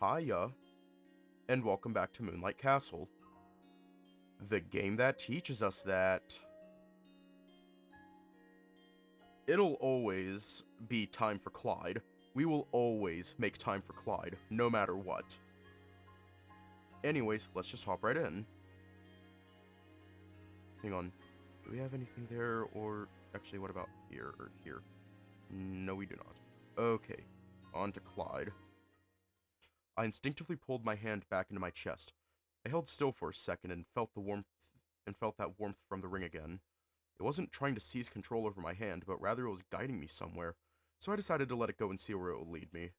Hiya, and welcome back to Moonlight Castle. The game that teaches us that it'll always be time for Clyde. We will always make time for Clyde, no matter what. Anyways, let's just hop right in. Hang on, do we have anything there, or actually, what about here or here? No, we do not. Okay, on to Clyde. I instinctively pulled my hand back into my chest. I held still for a second and felt that warmth from the ring again. It wasn't trying to seize control over my hand, but rather it was guiding me somewhere, so I decided to let it go and see where it would lead me.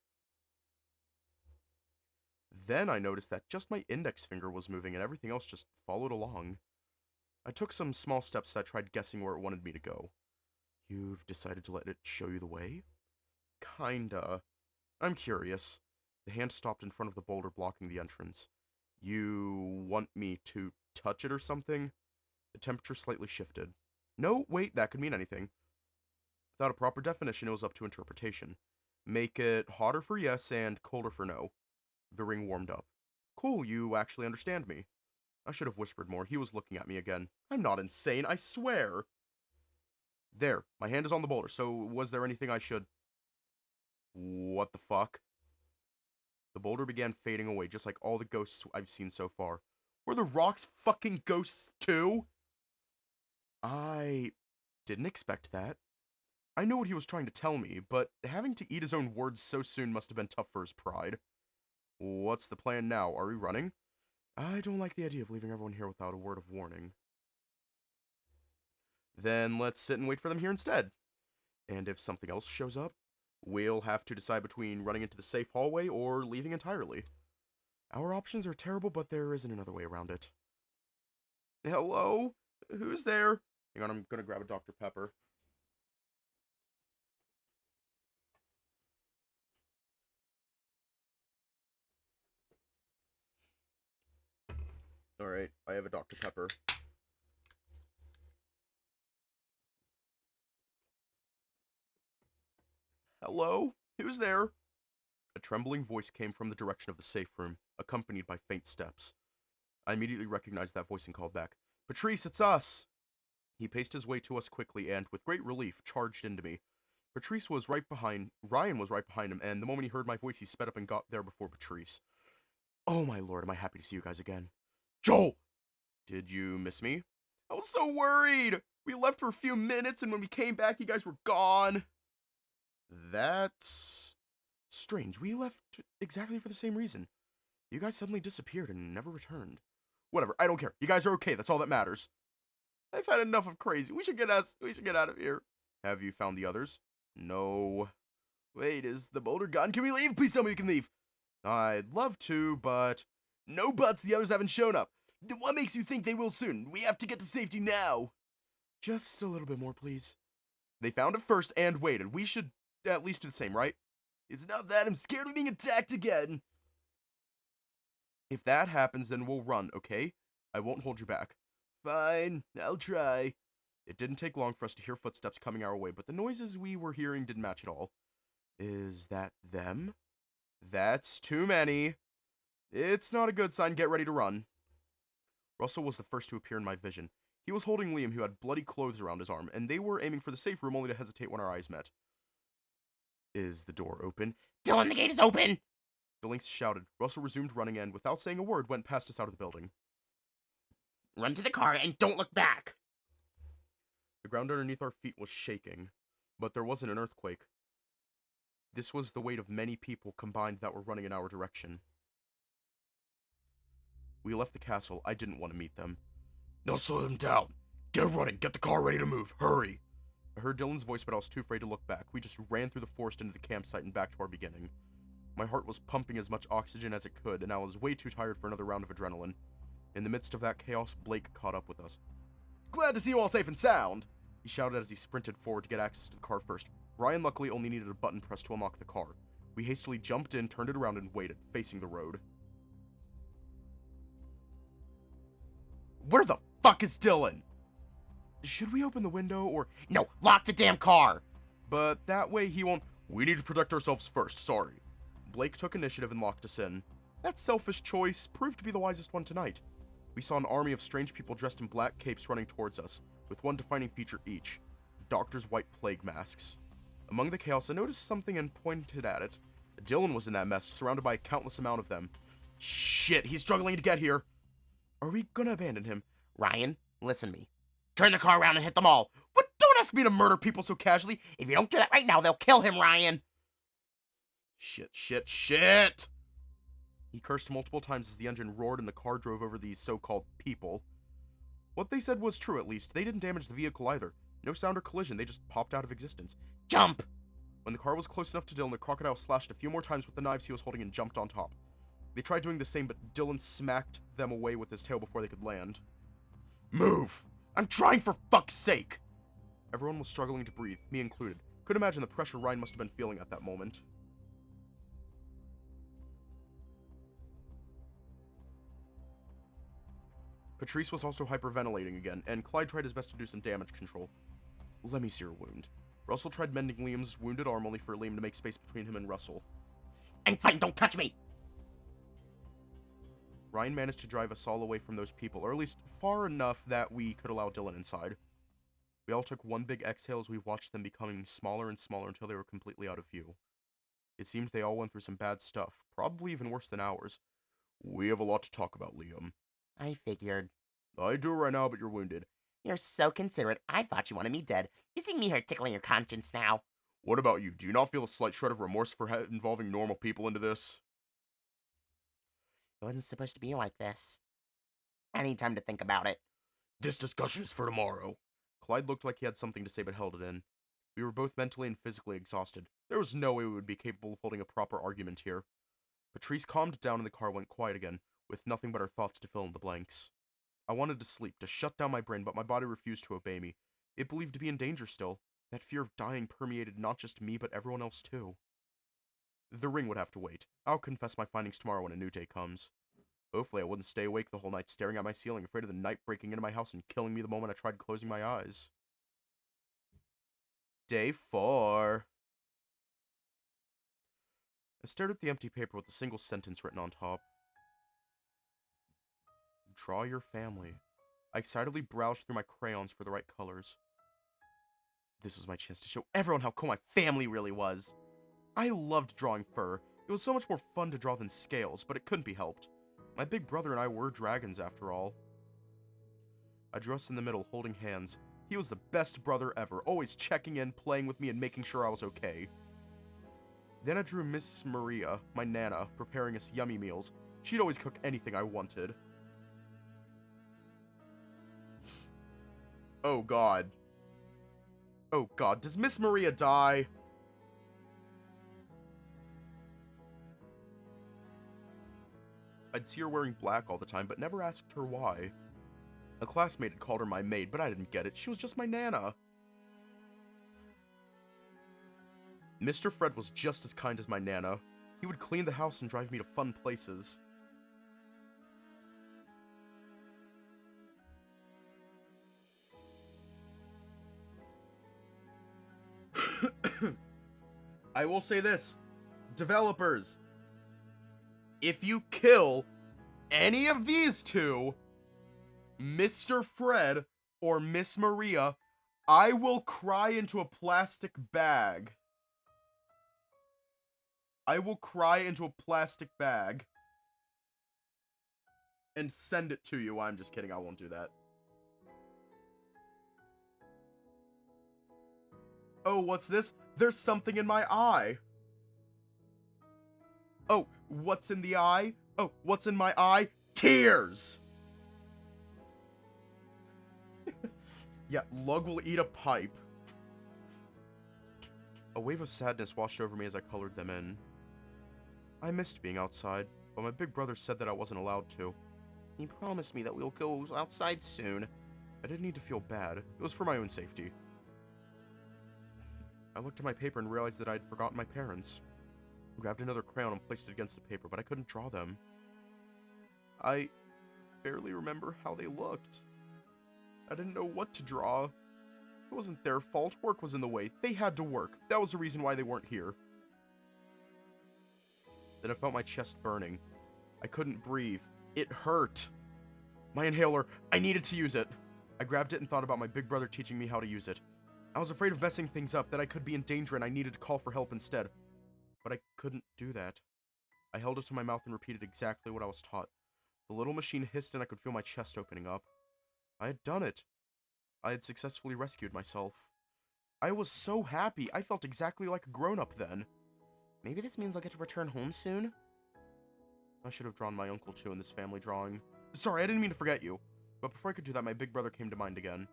Then I noticed that just my index finger was moving and everything else just followed along. I took some small steps as I tried guessing where it wanted me to go. You've decided to let it show you the way? Kinda. I'm curious. The hand stopped in front of the boulder blocking the entrance. You want me to touch it or something? The temperature slightly shifted. No, wait, that could mean anything. Without a proper definition, it was up to interpretation. Make it hotter for yes and colder for no. The ring warmed up. Cool, you actually understand me. I should have whispered more. He was looking at me again. I'm not insane, I swear. There, my hand is on the boulder, so was there anything I should... What the fuck? The boulder began fading away, just like all the ghosts I've seen so far. Were the rocks fucking ghosts too? I didn't expect that. I know what he was trying to tell me, but having to eat his own words so soon must have been tough for his pride. What's the plan now? Are we running? I don't like the idea of leaving everyone here without a word of warning. Then let's sit and wait for them here instead. And if something else shows up, we'll have to decide between running into the safe hallway or leaving entirely. Our options are terrible, but there isn't another way around it. Hello? Who's there? Hang on, I'm gonna grab a Dr. Pepper. Alright, I have a Dr. Pepper. Hello? Who's there? A trembling voice came from the direction of the safe room, accompanied by faint steps. I immediately recognized that voice and called back, Patrice, it's us! He paced his way to us quickly and, with great relief, charged into me. Ryan was right behind him, and the moment he heard my voice, he sped up and got there before Patrice. Oh my lord, am I happy to see you guys again. Joel! Did you miss me? I was so worried! We left for a few minutes, and when we came back, you guys were gone. That's strange. We left exactly for the same reason. You guys suddenly disappeared and never returned. Whatever, I don't care. You guys are okay, that's all that matters. I've had enough of crazy. We should get out of here. Have you found the others? No. Wait, is the boulder gone? Can we leave? Please tell me we can leave. I'd love to, but... No buts, the others haven't shown up. What makes you think they will soon? We have to get to safety now. Just a little bit more, please. They found it first and waited. We should at least do the same, right? It's not that. I'm scared of being attacked again. If that happens, then we'll run, okay? I won't hold you back. Fine, I'll try. It didn't take long for us to hear footsteps coming our way, but the noises we were hearing didn't match at all. Is that them? That's too many. It's not a good sign. Get ready to run. Russell was the first to appear in my vision. He was holding Liam, who had bloody clothes around his arm, and they were aiming for the safe room only to hesitate when our eyes met. Is the door open? Dylan, the gate is open! The Lynx shouted. Russell resumed running and, without saying a word, went past us out of the building. Run to the car and don't look back! The ground underneath our feet was shaking, but there wasn't an earthquake. This was the weight of many people combined that were running in our direction. We left the castle. I didn't want to meet them. Now slow them down. Get running. Get the car ready to move. Hurry. I heard Dylan's voice, but I was too afraid to look back. We just ran through the forest into the campsite and back to our beginning. My heart was pumping as much oxygen as it could, and I was way too tired for another round of adrenaline. In the midst of that chaos, Blake caught up with us. Glad to see you all safe and sound, he shouted as he sprinted forward to get access to the car first. Ryan luckily only needed a button pressed to unlock the car. We hastily jumped in, turned it around, and waited, facing the road. Where the fuck is Dylan? Should we open the window or... No, lock the damn car! But that way he won't... We need to protect ourselves first, sorry. Blake took initiative and locked us in. That selfish choice proved to be the wisest one tonight. We saw an army of strange people dressed in black capes running towards us, with one defining feature each: doctors' white plague masks. Among the chaos, I noticed something and pointed at it. Dylan was in that mess, surrounded by a countless amount of them. Shit, he's struggling to get here. Are we gonna abandon him? Ryan, listen to me. Turn the car around and hit them all. But don't ask me to murder people so casually. If you don't do that right now, they'll kill him, Ryan. Shit. He cursed multiple times as the engine roared and the car drove over these so-called people. What they said was true, at least. They didn't damage the vehicle either. No sound or collision, they just popped out of existence. Jump! When the car was close enough to Dylan, the crocodile slashed a few more times with the knives he was holding and jumped on top. They tried doing the same, but Dylan smacked them away with his tail before they could land. Move! I'm trying, for fuck's sake! Everyone was struggling to breathe, me included. Could imagine the pressure Ryan must have been feeling at that moment. Patrice was also hyperventilating again, and Clyde tried his best to do some damage control. Let me see your wound. Russell tried mending Liam's wounded arm, only for Liam to make space between him and Russell. I'm fine, don't touch me! Ryan managed to drive us all away from those people, or at least far enough that we could allow Dylan inside. We all took one big exhale as we watched them becoming smaller and smaller until they were completely out of view. It seemed they all went through some bad stuff, probably even worse than ours. We have a lot to talk about, Liam. I figured. I do right now, but you're wounded. You're so considerate. I thought you wanted me dead. You see me here tickling your conscience now. What about you? Do you not feel a slight shred of remorse for involving normal people into this? It wasn't supposed to be like this. I need time to think about it. This discussion is for tomorrow. Clyde looked like he had something to say but held it in. We were both mentally and physically exhausted. There was no way we would be capable of holding a proper argument here. Patrice calmed down and the car went quiet again, with nothing but our thoughts to fill in the blanks. I wanted to sleep, to shut down my brain, but my body refused to obey me. It believed to be in danger still. That fear of dying permeated not just me, but everyone else too. The ring would have to wait. I'll confess my findings tomorrow when a new day comes. Hopefully I wouldn't stay awake the whole night staring at my ceiling, afraid of the night breaking into my house and killing me the moment I tried closing my eyes. Day 4. I stared at the empty paper with a single sentence written on top. Draw your family. I excitedly browsed through my crayons for the right colors. This was my chance to show everyone how cool my family really was. I loved drawing fur. It was so much more fun to draw than scales, but it couldn't be helped. My big brother and I were dragons after all. I drew us in the middle, holding hands. He was the best brother ever, always checking in, playing with me, and making sure I was okay. Then I drew Miss Maria, my Nana, preparing us yummy meals. She'd always cook anything I wanted. Oh god. Oh god, does Miss Maria die? I'd see her wearing black all the time, but never asked her why. A classmate had called her my maid, but I didn't get it. She was just my Nana. Mr. Fred was just as kind as my Nana. He would clean the house and drive me to fun places. I will say this. Developers, if you kill any of these two, Mr. Fred or Miss Maria, I will cry into a plastic bag. I will cry into a plastic bag and send it to you. I'm just kidding. I won't do that. Oh, what's this? There's something in my eye. Oh, what's in the eye? Oh, what's in my eye? Tears! Yeah, Lug will eat a pipe. A wave of sadness washed over me as I colored them in. I missed being outside, but my big brother said that I wasn't allowed to. He promised me that we'll go outside soon. I didn't need to feel bad. It was for my own safety. I looked at my paper and realized that I had forgotten my parents. I grabbed another crayon and placed it against the paper, but I couldn't draw them. I barely remember how they looked. I didn't know what to draw. It wasn't their fault. Work was in the way. They had to work. That was the reason why they weren't here. Then I felt my chest burning. I couldn't breathe. It hurt. My inhaler, I needed to use it. I grabbed it and thought about my big brother teaching me how to use it. I was afraid of messing things up, that I could be in danger and I needed to call for help instead. But I couldn't do that. I held it to my mouth and repeated exactly what I was taught. The little machine hissed and I could feel my chest opening up. I had done it. I had successfully rescued myself. I was so happy. I felt exactly like a grown-up then. Maybe this means I'll get to return home soon? I should have drawn my uncle too in this family drawing. Sorry, I didn't mean to forget you. But before I could do that, my big brother came to mind again.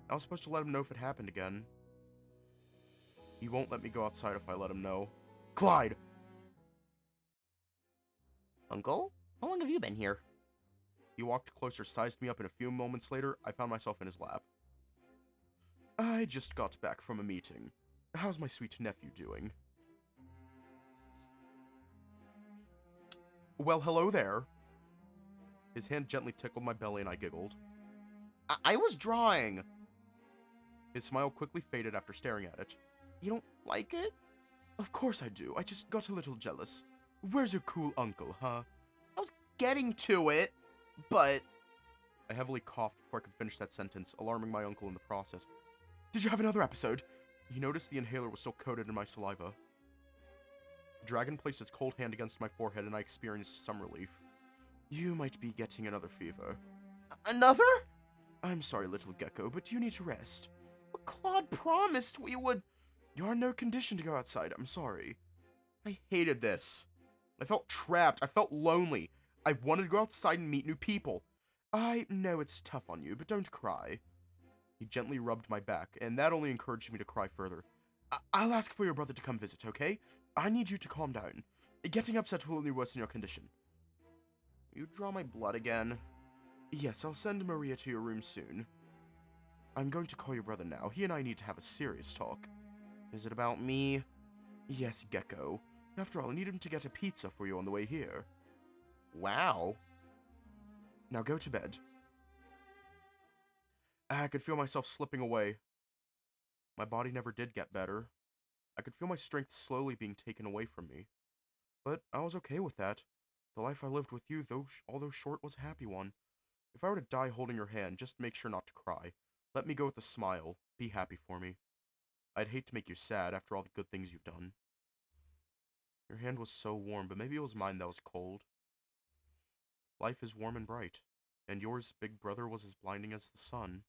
I was supposed to let him know if it happened again. He won't let me go outside if I let him know. Clyde! Uncle? How long have you been here? He walked closer, sized me up, and a few moments later, I found myself in his lap. I just got back from a meeting. How's my sweet nephew doing? Well, hello there. His hand gently tickled my belly and I giggled. I was drawing! His smile quickly faded after staring at it. You don't like it? Of course I do. I just got a little jealous. Where's your cool uncle, huh? I was getting to it, but... I heavily coughed before I could finish that sentence, alarming my uncle in the process. Did you have another episode? He noticed the inhaler was still coated in my saliva. The dragon placed its cold hand against my forehead and I experienced some relief. You might be getting another fever. Another? I'm sorry, little gecko, but you need to rest. But Claude promised we would... You're in no condition to go outside, I'm sorry. I hated this. I felt trapped, I felt lonely. I wanted to go outside and meet new people. I know it's tough on you, but don't cry. He gently rubbed my back, and that only encouraged me to cry further. I'll ask for your brother to come visit, okay? I need you to calm down. Getting upset will only worsen your condition. You draw my blood again? Yes, I'll send Maria to your room soon. I'm going to call your brother now. He and I need to have a serious talk. Is it about me? Yes, Gecko. After all, I need him to get a pizza for you on the way here. Wow. Now go to bed. I could feel myself slipping away. My body never did get better. I could feel my strength slowly being taken away from me. But I was okay with that. The life I lived with you, although short, was a happy one. If I were to die holding your hand, just make sure not to cry. Let me go with a smile. Be happy for me. I'd hate to make you sad after all the good things you've done. Your hand was so warm, but maybe it was mine that was cold. Life is warm and bright, and yours, big brother, was as blinding as the sun.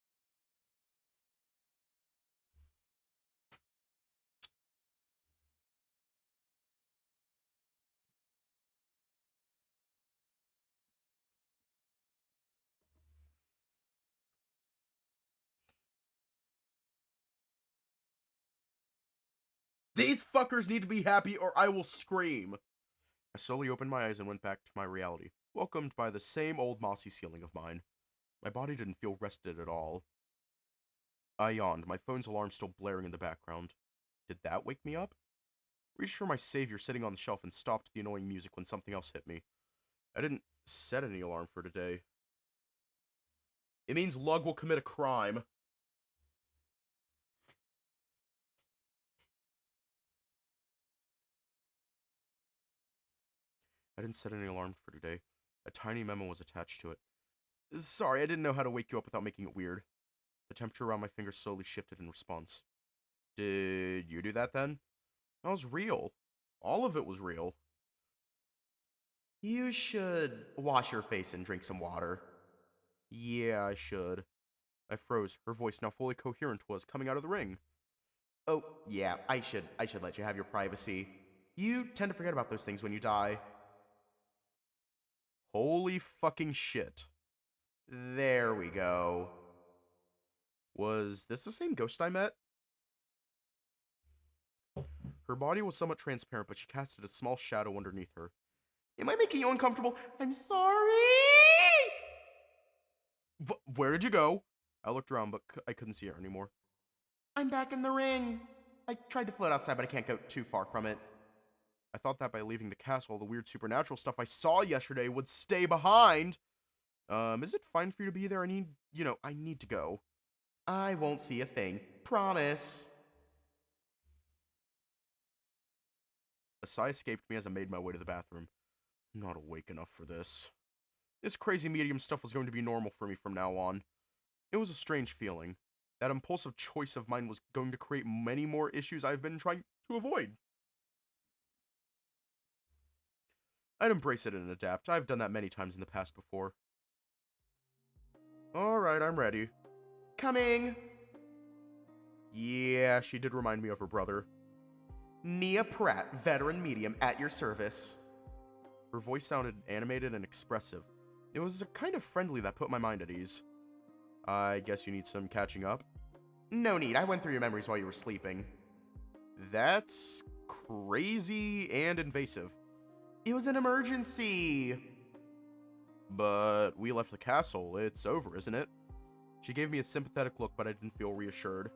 These fuckers need to be happy or I will scream. I slowly opened my eyes and went back to my reality, welcomed by the same old mossy ceiling of mine. My body didn't feel rested at all. I yawned, my phone's alarm still blaring in the background. Did that wake me up? Reached for my savior sitting on the shelf and stopped the annoying music when something else hit me. I didn't set any alarm for today. It means Lug will commit a crime. I didn't set any alarm for today. A tiny memo was attached to it. Sorry, I didn't know how to wake you up without making it weird. The temperature around my fingers slowly shifted in response. Did you do that then? That was real. All of it was real. You should wash your face and drink some water. Yeah, I should. I froze. Her voice, now fully coherent, was coming out of the ring. Oh, yeah, I should let you have your privacy. You tend to forget about those things when you die. Holy fucking shit. There we go. Was this the same ghost I met? Her body was somewhat transparent, but she casted a small shadow underneath her. Am I making you uncomfortable? I'm sorry! Where did you go? I looked around, but I couldn't see her anymore. I'm back in the ring. I tried to float outside, but I can't go too far from it. I thought that by leaving the castle, the weird supernatural stuff I saw yesterday would stay behind. Is it fine for you to be there? I need to go. I won't see a thing. Promise. A sigh escaped me as I made my way to the bathroom. I'm not awake enough for this. This crazy medium stuff was going to be normal for me from now on. It was a strange feeling. That impulsive choice of mine was going to create many more issues I've been trying to avoid. I'd embrace it and adapt. I've done that many times in the past before. Alright, I'm ready. Coming! Yeah, she did remind me of her brother. Nia Pratt, veteran medium, at your service. Her voice sounded animated and expressive. It was a kind of friendly that put my mind at ease. I guess you need some catching up? No need, I went through your memories while you were sleeping. That's crazy and invasive. It was an emergency! But we left the castle. It's over, isn't it? She gave me a sympathetic look, but I didn't feel reassured.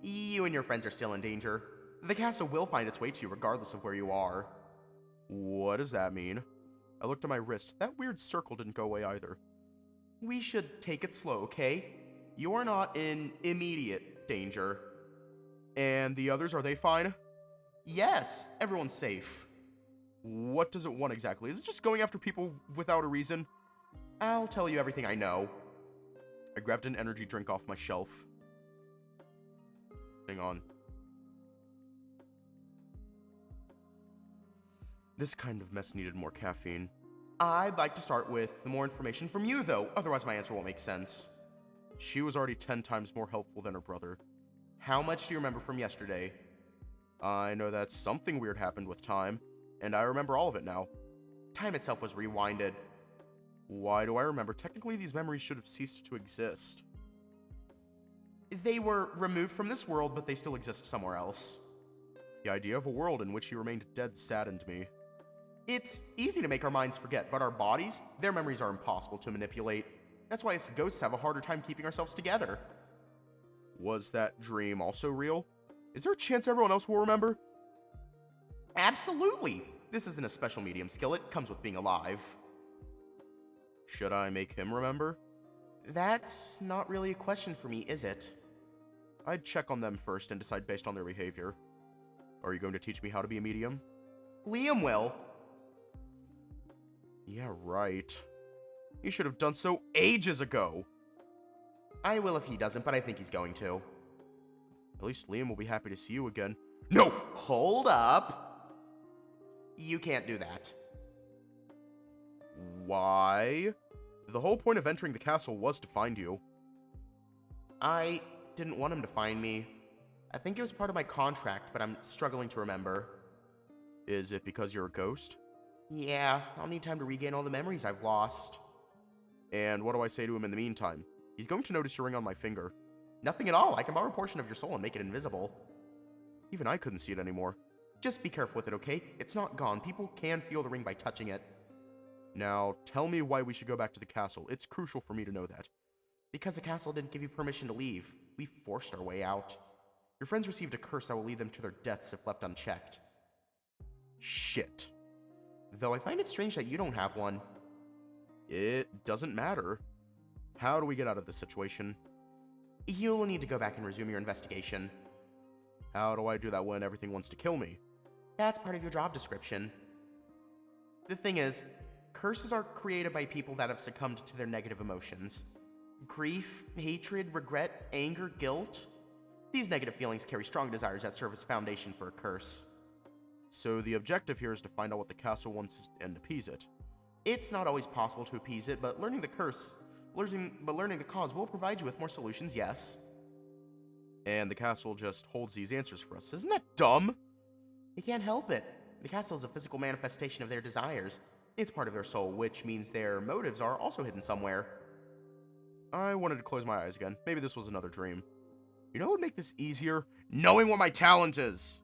You and your friends are still in danger. The castle will find its way to you regardless of where you are. What does that mean? I looked at my wrist. That weird circle didn't go away either. We should take it slow, okay? You are not in immediate danger. And the others, are they fine? Yes, everyone's safe. What does it want exactly? Is it just going after people without a reason? I'll tell you everything I know. I grabbed an energy drink off my shelf. Hang on. This kind of mess needed more caffeine. I'd like to start with more information from you, though. Otherwise, my answer won't make sense. She was already 10 times more helpful than her brother. How much do you remember from yesterday? I know that something weird happened with time, and I remember all of it now. Time itself was rewinded. Why do I remember? Technically, these memories should have ceased to exist. They were removed from this world, but they still exist somewhere else. The idea of a world in which he remained dead saddened me. It's easy to make our minds forget, but our bodies, their memories are impossible to manipulate. That's why us ghosts have a harder time keeping ourselves together. Was that dream also real? Is there a chance everyone else will remember? Absolutely! This isn't a special medium skill, it comes with being alive. Should I make him remember? That's not really a question for me, is it? I'd check on them first and decide based on their behavior. Are you going to teach me how to be a medium? Liam will. Yeah, right. You should have done so ages ago. I will if he doesn't, but I think he's going to. At least Liam will be happy to see you again. No! Hold up! You can't do that. Why? The whole point of entering the castle was to find you. I didn't want him to find me. I think it was part of my contract, but I'm struggling to remember. Is it because you're a ghost? Yeah, I'll need time to regain all the memories I've lost. And what do I say to him in the meantime? He's going to notice your ring on my finger. Nothing at all. I can borrow a portion of your soul and make it invisible. Even I couldn't see it anymore. Just be careful with it, okay? It's not gone. People can feel the ring by touching it. Now, tell me why we should go back to the castle. It's crucial for me to know that. Because the castle didn't give you permission to leave. We forced our way out. Your friends received a curse that will lead them to their deaths if left unchecked. Shit. Though I find it strange that you don't have one. It doesn't matter. How do we get out of this situation? You'll need to go back and resume your investigation. How do I do that when everything wants to kill me? That's part of your job description. The thing is, curses are created by people that have succumbed to their negative emotions. Grief, hatred, regret, anger, guilt. These negative feelings carry strong desires that serve as foundation for a curse. So the objective here is to find out what the castle wants and appease it. It's not always possible to appease it, but learning the cause will provide you with more solutions, yes. And the castle just holds these answers for us. Isn't that dumb? They can't help it. The castle is a physical manifestation of their desires. It's part of their soul, which means their motives are also hidden somewhere. I wanted to close my eyes again. Maybe this was another dream. You know what would make this easier? Knowing what my talent is!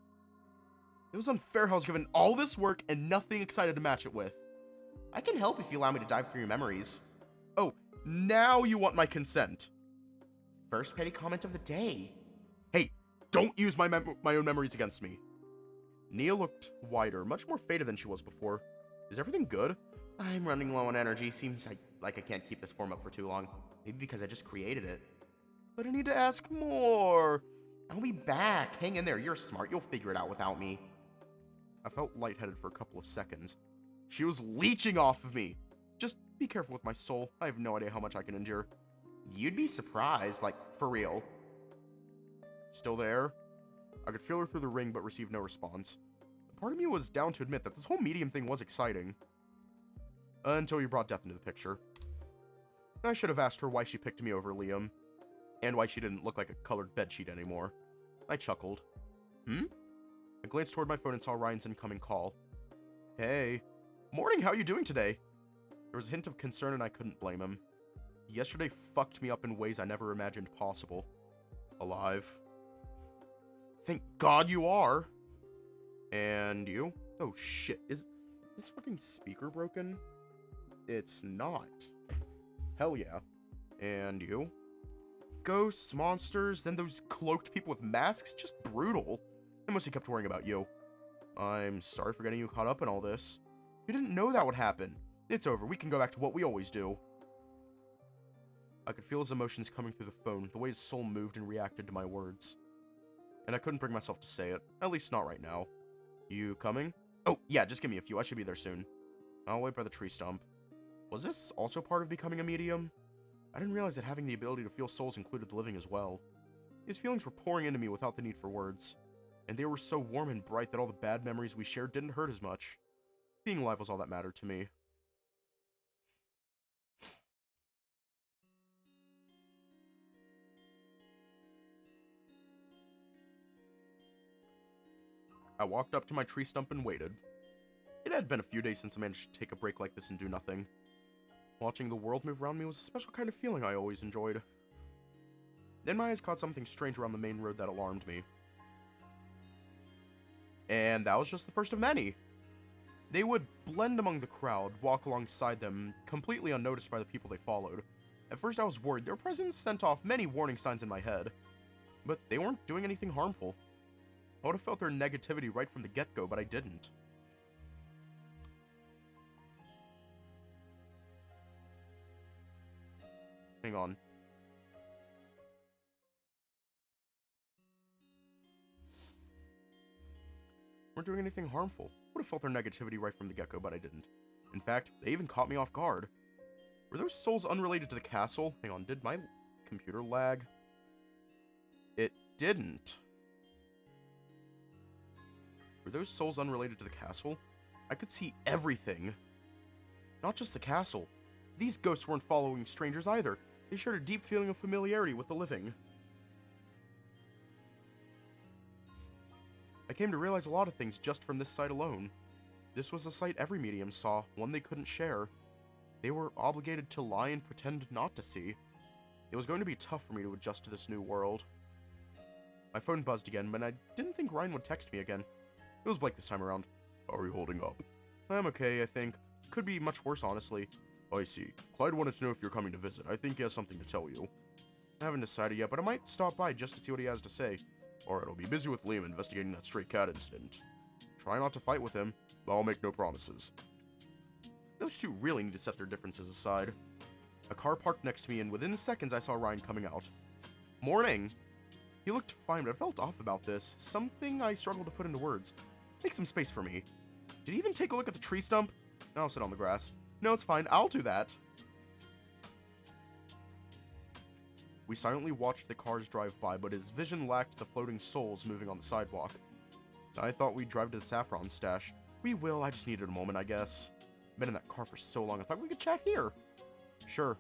It was unfair how I was given all this work and nothing excited to match it with. I can help if you allow me to dive through your memories. Oh, now you want my consent. First petty comment of the day. Hey, don't use my own memories against me. Nia looked wider, much more faded than she was before. Is everything good? I'm running low on energy. Seems like I can't keep this form up for too long. Maybe because I just created it. But I need to ask more. I'll be back. Hang in there. You're smart. You'll figure it out without me. I felt lightheaded for a couple of seconds. She was leeching off of me. Just be careful with my soul. I have no idea how much I can endure. You'd be surprised, like, for real. Still there? I could feel her through the ring, but received no response. Part of me was down to admit that this whole medium thing was exciting. Until you brought death into the picture. I should have asked her why she picked me over Liam. And why she didn't look like a colored bedsheet anymore. I chuckled. I glanced toward my phone and saw Ryan's incoming call. Hey. Morning, how you doing today? There was a hint of concern and I couldn't blame him. Yesterday fucked me up in ways I never imagined possible. Alive. Thank God you are. And you? Oh shit, is this fucking speaker broken? It's not. Hell yeah. And you? Ghosts, monsters, then those cloaked people with masks, just brutal. I mostly kept worrying about you. I'm sorry for getting you caught up in all this. You didn't know that would happen. It's over, we can go back to what we always do. I could feel his emotions coming through the phone, the way his soul moved and reacted to my words. And I couldn't bring myself to say it, at least not right now. You coming? Oh, yeah, just give me a few, I should be there soon. I'll wait by the tree stump. Was this also part of becoming a medium? I didn't realize that having the ability to feel souls included the living as well. These feelings were pouring into me without the need for words. And they were so warm and bright that all the bad memories we shared didn't hurt as much. Being alive was all that mattered to me. I walked up to my tree stump and waited. It had been a few days since I managed to take a break like this and do nothing. Watching the world move around me was a special kind of feeling I always enjoyed. Then my eyes caught something strange around the main road that alarmed me. And that was just the first of many. They would blend among the crowd, walk alongside them, completely unnoticed by the people they followed. At first I was worried. Their presence sent off many warning signs in my head. But they weren't doing anything harmful. I would have felt their negativity right from the get-go, but I didn't. Hang on. Weren't doing anything harmful. Would have felt their negativity right from the get-go, but I didn't. In fact, they even caught me off guard. Were those souls unrelated to the castle? Hang on, did my computer lag? It didn't. Were those souls unrelated to the castle? I could see everything. Not just the castle. These ghosts weren't following strangers either. They shared a deep feeling of familiarity with the living. I came to realize a lot of things just from this sight alone. This was a sight every medium saw, one they couldn't share. They were obligated to lie and pretend not to see. It was going to be tough for me to adjust to this new world. My phone buzzed again, but I didn't think Ryan would text me again. It was Blake this time around. How are you holding up? I'm okay, I think. Could be much worse, honestly. I see. Clyde wanted to know if you're coming to visit. I think he has something to tell you. I haven't decided yet, but I might stop by just to see what he has to say. Alright, I'll be busy with Liam investigating that stray cat incident. Try not to fight with him, but I'll make no promises. Those two really need to set their differences aside. A car parked next to me, and within seconds I saw Ryan coming out. Morning! He looked fine, but I felt off about this. Something I struggled to put into words. Make some space for me. Did he even take a look at the tree stump? I'll sit on the grass. No, it's fine. I'll do that. We silently watched the cars drive by, but his vision lacked the floating souls moving on the sidewalk. I thought we'd drive to the saffron stash. We will, I just needed a moment, I guess. Been in that car for so long, I thought we could chat here. Sure.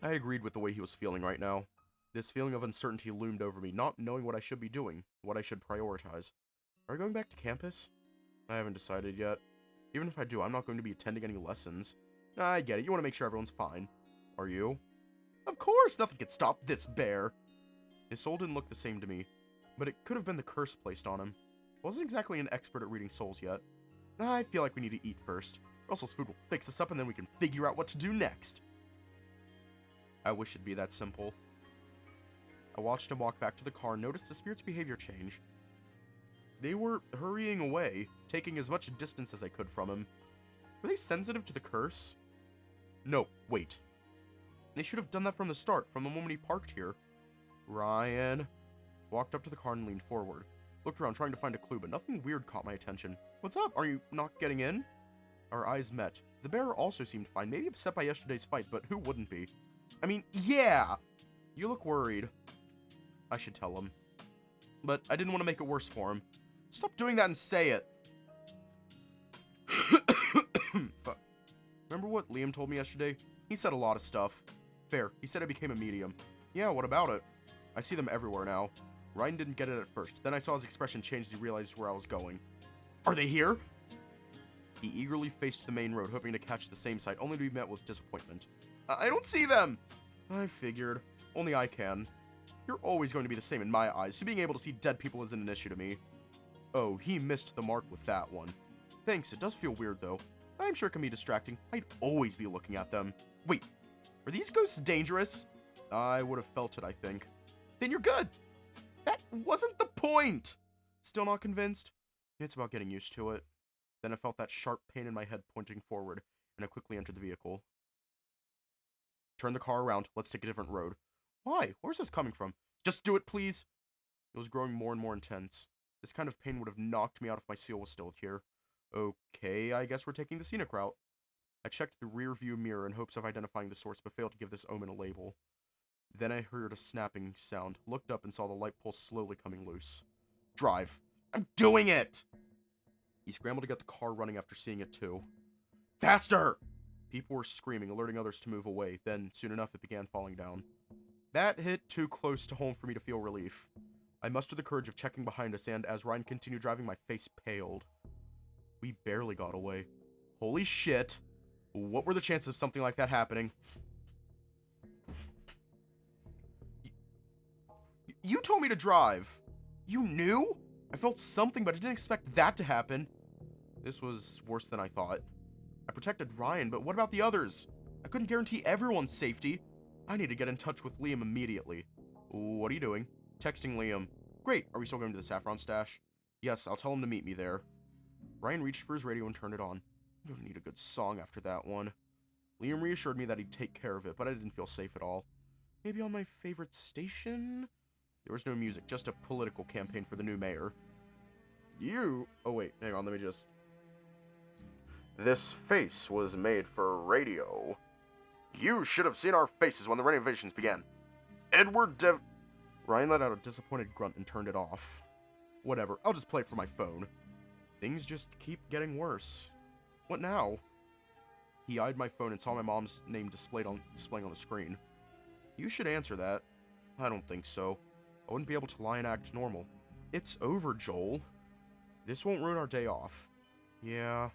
I agreed with the way he was feeling right now. This feeling of uncertainty loomed over me, not knowing what I should be doing, what I should prioritize. Are we going back to campus? I haven't decided yet. Even if I do, I'm not going to be attending any lessons. I get it, you want to make sure everyone's fine. Are you? Of course, nothing could stop this bear. His soul didn't look the same to me, but it could have been the curse placed on him. I wasn't exactly an expert at reading souls yet. I feel like we need to eat first. Russell's food will fix us up and then we can figure out what to do next. I wish it'd be that simple. I watched him walk back to the car and noticed the spirit's behavior change. They were hurrying away, taking as much distance as I could from him. Were they sensitive to the curse? No, wait. They should have done that from the start, from the moment he parked here. Ryan walked up to the car and leaned forward. Looked around trying to find a clue, but nothing weird caught my attention. What's up? Are you not getting in? Our eyes met. The bearer also seemed fine, maybe upset by yesterday's fight, but who wouldn't be? I mean, yeah! You look worried. I should tell him. But I didn't want to make it worse for him. Stop doing that and say it! Fuck. Remember what Liam told me yesterday? He said a lot of stuff. Fair. He said I became a medium. Yeah, what about it? I see them everywhere now. Ryan didn't get it at first. Then I saw his expression change as he realized where I was going. Are they here? He eagerly faced the main road, hoping to catch the same sight, only to be met with disappointment. I don't see them! I figured. Only I can. You're always going to be the same in my eyes, so being able to see dead people is an issue to me. Oh, he missed the mark with that one. Thanks, it does feel weird though. I'm sure it can be distracting. I'd always be looking at them. Wait, are these ghosts dangerous? I would have felt it, I think. Then you're good! That wasn't the point! Still not convinced? It's about getting used to it. Then I felt that sharp pain in my head pointing forward, and I quickly entered the vehicle. Turn the car around. Let's take a different road. Why? Where's this coming from? Just do it, please! It was growing more and more intense. This kind of pain would have knocked me out if my seal was still here. Okay, I guess we're taking the scenic route. I checked the rear view mirror in hopes of identifying the source, but failed to give this omen a label. Then I heard a snapping sound, looked up and saw the light pole slowly coming loose. Drive. I'm doing it! He scrambled to get the car running after seeing it too. Faster! People were screaming, alerting others to move away. Then, soon enough, it began falling down. That hit too close to home for me to feel relief. I mustered the courage of checking behind us, and as Ryan continued driving, my face paled. We barely got away. Holy shit. What were the chances of something like that happening? You told me to drive. You knew? I felt something, but I didn't expect that to happen. This was worse than I thought. I protected Ryan, but what about the others? I couldn't guarantee everyone's safety. I need to get in touch with Liam immediately. What are you doing? Texting Liam. Great. Are we still going to the saffron stash? Yes, I'll tell him to meet me there. Ryan reached for his radio and turned it on. I'm gonna need a good song after that one. Liam reassured me that he'd take care of it, but I didn't feel safe at all. Maybe on my favorite station? There was no music, just a political campaign for the new mayor. Oh wait, hang on, let me just... This face was made for radio. You should have seen our faces when the renovations began. Ryan let out a disappointed grunt and turned it off. Whatever, I'll just play it from my phone. Things just keep getting worse. What now? He eyed my phone and saw my mom's name displaying on the screen. You should answer that. I don't think so. I wouldn't be able to lie and act normal. It's over, Joel. This won't ruin our day off. Yeah.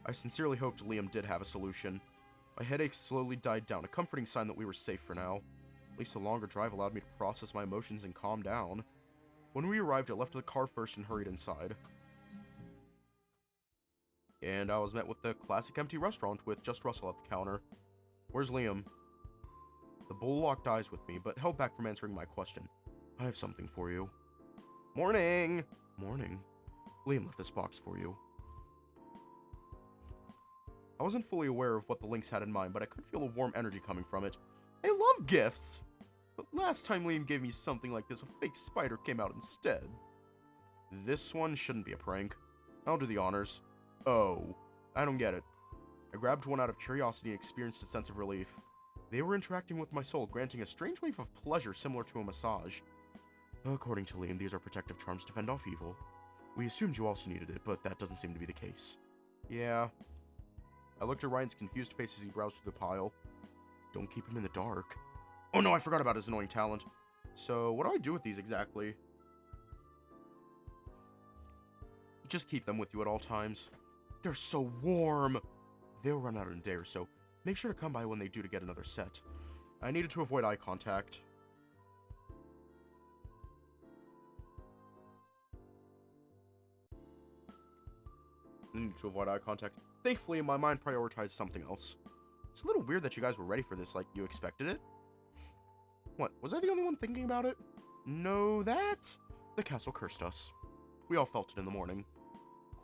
I sincerely hoped Liam did have a solution. My headache slowly died down, a comforting sign that we were safe for now. At least the longer drive allowed me to process my emotions and calm down. When we arrived, I left the car first and hurried inside. And I was met with the classic empty restaurant with just Russell at the counter. Where's Liam? The bull locked eyes with me, but held back from answering my question. I have something for you. Morning! Morning. Liam left this box for you. I wasn't fully aware of what the Lynx had in mind, but I could feel a warm energy coming from it. I love gifts! But last time Liam gave me something like this, a fake spider came out instead. This one shouldn't be a prank. I'll do the honors. Oh, I don't get it. I grabbed one out of curiosity and experienced a sense of relief. They were interacting with my soul, granting a strange wave of pleasure similar to a massage. According to Liam, these are protective charms to fend off evil. We assumed you also needed it, but that doesn't seem to be the case. Yeah. I looked at Ryan's confused face as he browsed through the pile. Don't keep him in the dark. Oh no, I forgot about his annoying talent. So, what do I do with these exactly? Just keep them with you at all times. They're so warm. They'll run out in a day or so. Make sure to come by when they do to get another set. I needed to avoid eye contact. Thankfully, my mind prioritized something else. It's a little weird that you guys were ready for this, like you expected it. What, was I the only one thinking about it? No, that's... The castle cursed us. We all felt it in the morning.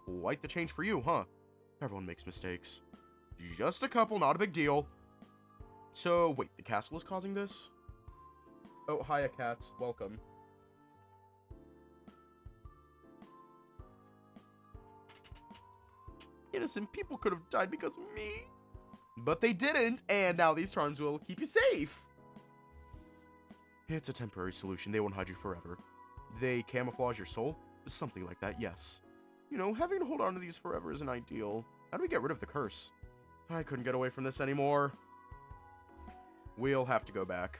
Quite the change for you, huh? Everyone makes mistakes. Just a couple, not a big deal. So, wait, the castle is causing this? Oh, hiya, cats. Welcome. Innocent people could have died because of me. But they didn't, and now these charms will keep you safe. It's a temporary solution. They won't hide you forever. They camouflage your soul? Something like that, yes. You know, having to hold on to these forever isn't ideal. How do we get rid of the curse? I couldn't get away from this anymore. We'll have to go back.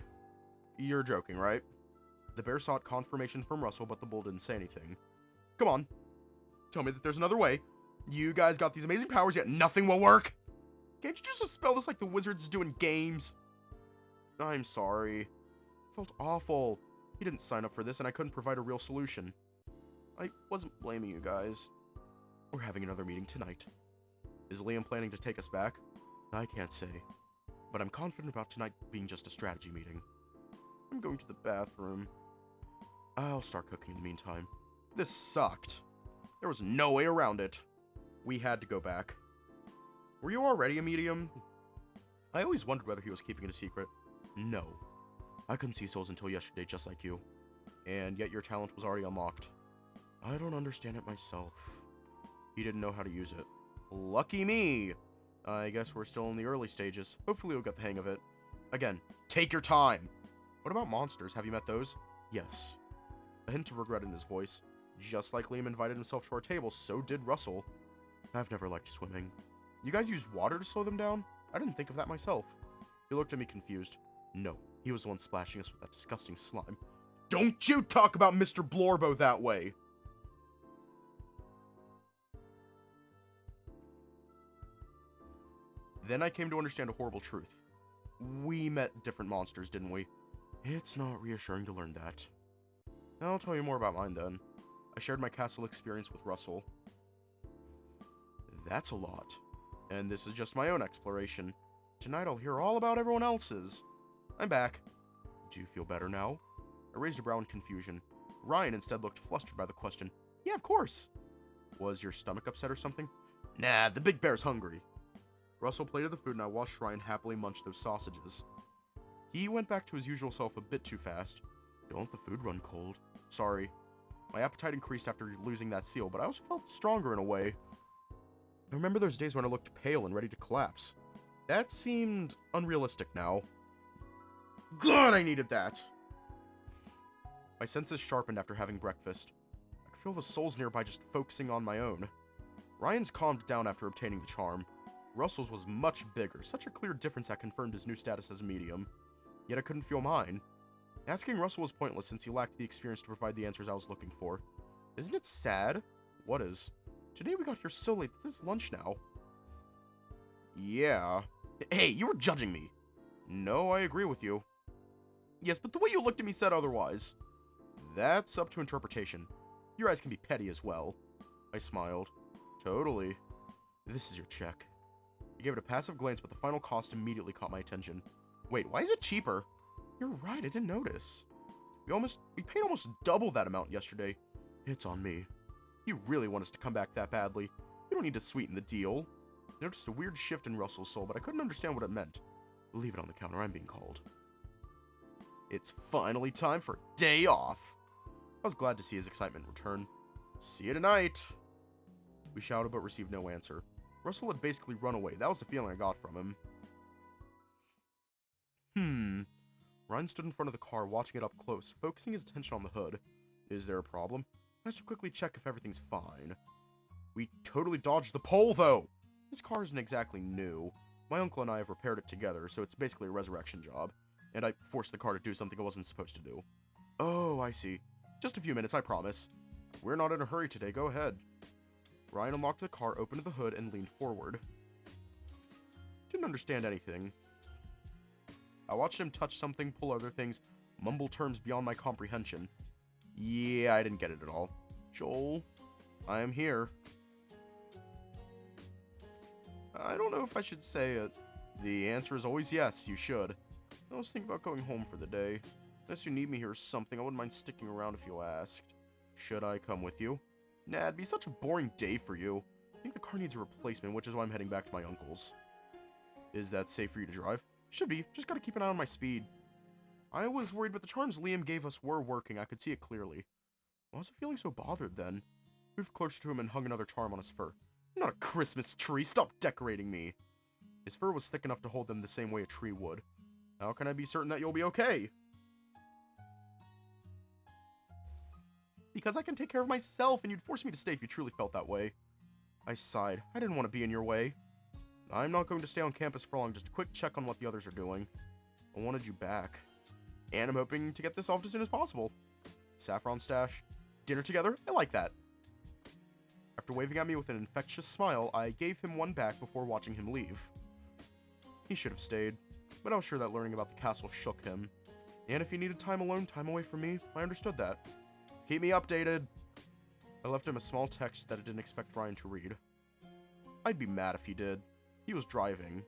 You're joking, right? The bear sought confirmation from Russell, but the bull didn't say anything. Come on. Tell me that there's another way. You guys got these amazing powers, yet nothing will work. Can't you just spell this like the wizards do in games? I'm sorry. It felt awful. He didn't sign up for this, and I couldn't provide a real solution. I wasn't blaming you guys. We're having another meeting tonight. Is Liam planning to take us back? I can't say. But I'm confident about tonight being just a strategy meeting. I'm going to the bathroom. I'll start cooking in the meantime. This sucked. There was no way around it. We had to go back. Were you already a medium? I always wondered whether he was keeping it a secret. No. I couldn't see souls until yesterday, just like you. And yet your talent was already unlocked. I don't understand it myself. He didn't know how to use it. Lucky me! I guess we're still in the early stages. Hopefully we'll get the hang of it. Again, take your time! What about monsters? Have you met those? Yes. A hint of regret in his voice. Just like Liam invited himself to our table, so did Russell. I've never liked swimming. You guys use water to slow them down? I didn't think of that myself. He looked at me confused. No, he was the one splashing us with that disgusting slime. Don't you talk about Mr. Blorbo that way! Then I came to understand a horrible truth. We met different monsters, didn't we? It's not reassuring to learn that. I'll tell you more about mine then. I shared my castle experience with Russell. That's a lot. And this is just my own exploration. Tonight I'll hear all about everyone else's. I'm back. Do you feel better now? I raised a brow in confusion. Ryan instead looked flustered by the question. Yeah, of course. Was your stomach upset or something? Nah, the big bear's hungry. Russell plated the food and I watched Ryan happily munch those sausages. He went back to his usual self a bit too fast. Don't the food run cold? Sorry. My appetite increased after losing that seal, but I also felt stronger in a way. I remember those days when I looked pale and ready to collapse. That seemed unrealistic now. God, I needed that! My senses sharpened after having breakfast. I could feel the souls nearby just focusing on my own. Ryan's calmed down after obtaining the charm. Russell's was much bigger, such a clear difference that confirmed his new status as a medium. Yet I couldn't feel mine. Asking Russell was pointless since he lacked the experience to provide the answers I was looking for. Isn't it sad? What is? Today we got here so late, this is lunch now. Yeah. Hey, you were judging me. No, I agree with you. Yes, but the way you looked at me said otherwise. That's up to interpretation. Your eyes can be petty as well. I smiled. Totally. This is your check. I gave it a passive glance, but the final cost immediately caught my attention. Wait, why is it cheaper? You're right, I didn't notice. We paid almost double that amount yesterday. It's on me. You really want us to come back that badly. You don't need to sweeten the deal. I noticed a weird shift in Russell's soul, but I couldn't understand what it meant. Leave it on the counter, I'm being called. It's finally time for a day off. I was glad to see his excitement return. See you tonight. We shouted but received no answer. Russell had basically run away. That was the feeling I got from him. Ryan stood in front of the car, watching it up close, focusing his attention on the hood. Is there a problem? I should quickly check if everything's fine. We totally dodged the pole, though! This car isn't exactly new. My uncle and I have repaired it together, so it's basically a resurrection job. And I forced the car to do something it wasn't supposed to do. Oh, I see. Just a few minutes, I promise. We're not in a hurry today, go ahead. Ryan unlocked the car, opened the hood, and leaned forward. Didn't understand anything. I watched him touch something, pull other things, mumble terms beyond my comprehension. Yeah, I didn't get it at all. Joel, I am here. I don't know if I should say it. The answer is always yes, you should. I was thinking about going home for the day. Unless you need me here or something, I wouldn't mind sticking around if you asked. Should I come with you? Nah, it'd be such a boring day for you. I think the car needs a replacement, which is why I'm heading back to my uncle's. Is that safe for you to drive? Should be, just gotta keep an eye on my speed. I was worried, but the charms Liam gave us were working, I could see it clearly. Why was I feeling so bothered then? Moved closer to him and hung another charm on his fur. I'm not a Christmas tree. Stop decorating me. His fur was thick enough to hold them the same way a tree would. How can I be certain that you'll be okay? Because I can take care of myself, and you'd force me to stay if you truly felt that way. I sighed. I didn't want to be in your way. I'm not going to stay on campus for long, just a quick check on what the others are doing. I wanted you back. And I'm hoping to get this solved as soon as possible. Saffron stash. Dinner together? I like that. After waving at me with an infectious smile, I gave him one back before watching him leave. He should have stayed, but I was sure that learning about the castle shook him. And if he needed time alone, time away from me, I understood that. Keep me updated. I left him a small text that I didn't expect Ryan to read. I'd be mad if he did. He was driving.